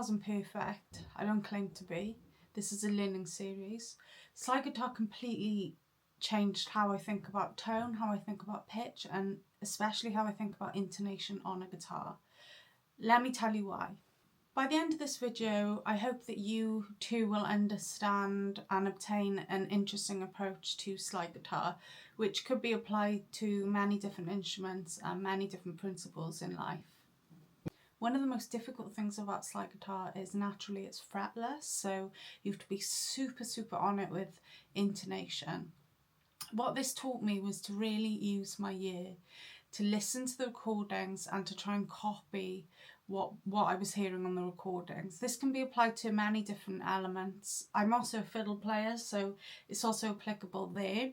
wasn't perfect. I don't claim to be. This is a learning series. Slide guitar completely changed how I think about tone, how I think about pitch, and especially how I think about intonation on a guitar. Let me tell you why. By the end of this video, I hope that you too will understand and obtain an interesting approach to slide guitar, which could be applied to many different instruments and many different principles in life. One of the most difficult things about slide guitar is naturally it's fretless, so you have to be super on it with intonation. What this taught me was to really use my ear, to listen to the recordings and to try and copy what I was hearing on the recordings. This can be applied to many different elements. I'm also a fiddle player, so it's also applicable there.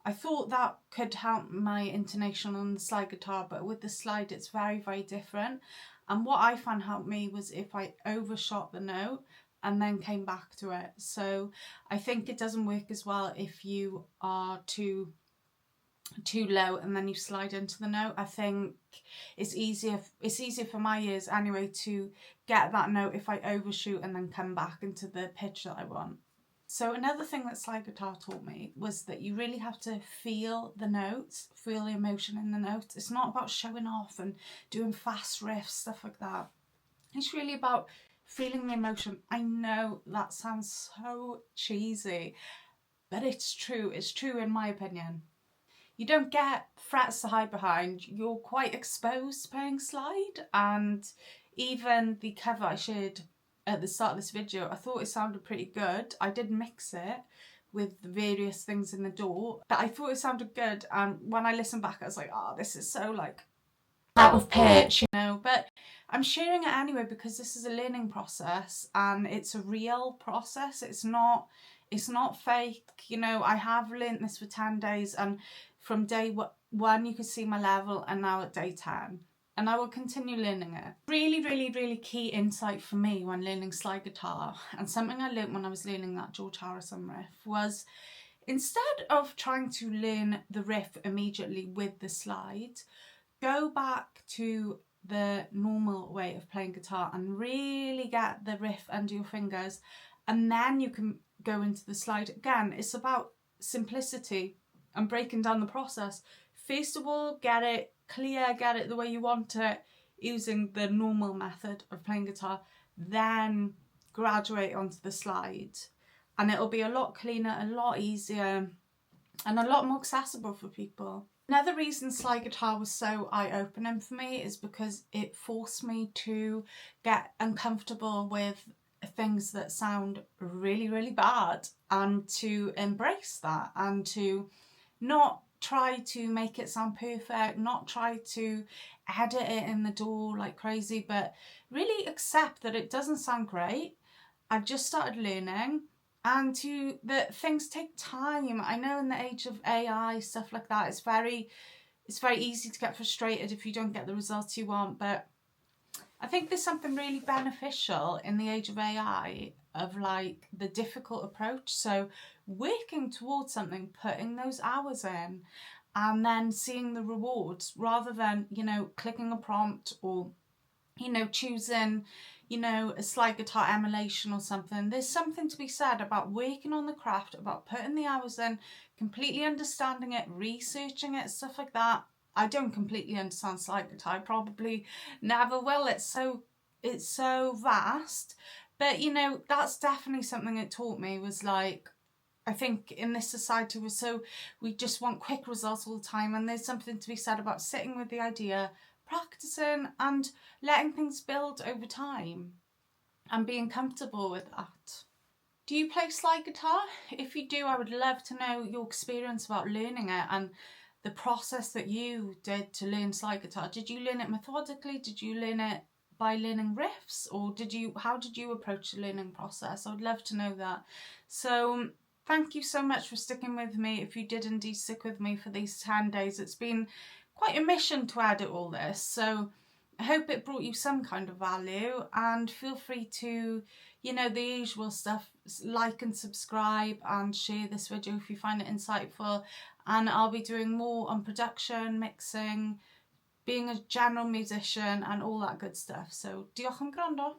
I thought that could help my intonation on the slide guitar, but with the slide it's very different. And what I found helped me was if I overshot the note and then came back to it. So I think it doesn't work as well if you are too low and then you slide into the note. I think it's easier for my ears anyway to get that note if I overshoot and then come back into the pitch that I want. So another thing that slide guitar taught me was that you really have to feel the notes, feel the emotion in the notes. It's not about showing off and doing fast riffs, stuff like that. It's really about feeling the emotion. I know that sounds so cheesy, but it's true. It's true in my opinion. You don't get frets to hide behind. You're quite exposed playing slide, and even the cover I shared at the start of this video, I thought it sounded pretty good. I did mix it with the various things in the door, but I thought it sounded good, and when I listened back I was like, oh, this is so like out of pitch, you know, but I'm sharing it anyway because this is a learning process and it's a real process. It's not fake, you know. I have learnt this for 10 days, and from day one you could see my level, and now at day 10. And I will continue learning it. Really key insight for me when learning slide guitar, and something I learned when I was learning that George Harrison riff, was instead of trying to learn the riff immediately with the slide, go back to the normal way of playing guitar and really get the riff under your fingers, and then you can go into the slide. Again, it's about simplicity and breaking down the process. First of all, get it clear, get it the way you want it using the normal method of playing guitar, then graduate onto the slide, and it'll be a lot cleaner, a lot easier, and a lot more accessible for people. Another reason slide guitar was so eye-opening for me is because it forced me to get uncomfortable with things that sound really bad, and to embrace that, and to not try to make it sound perfect, not try to edit it in the door like crazy, but really accept that it doesn't sound great. I've just started learning, and that things take time. I know in the age of AI, stuff like that, it's very easy to get frustrated if you don't get the results you want, but I think there's something really beneficial in the age of AI of like the difficult approach. So working towards something, putting those hours in, and then seeing the rewards, rather than, you know, clicking a prompt or, you know, choosing, you know, a slide guitar emulation or something. There's something to be said about working on the craft, about putting the hours in, completely understanding it, researching it, stuff like that. I don't completely understand slide guitar. I probably never will. It's so vast. But, you know, that's definitely something it taught me, was like, I think in this society we just want quick results all the time, and there's something to be said about sitting with the idea, practicing and letting things build over time and being comfortable with that. Do you play slide guitar? If you do, I would love to know your experience about learning it and the process that you did to learn slide guitar. Did you learn it methodically? Did you learn it by learning riffs, or how did you approach the learning process? I would love to know that. So thank you so much for sticking with me. If you did indeed stick with me for these 10 days, it's been quite a mission to edit all this, so I hope it brought you some kind of value, and feel free to, you know, the usual stuff, like and subscribe and share this video if you find it insightful, and I'll be doing more on production, mixing, being a general musician and all that good stuff. So diolch am gwrando.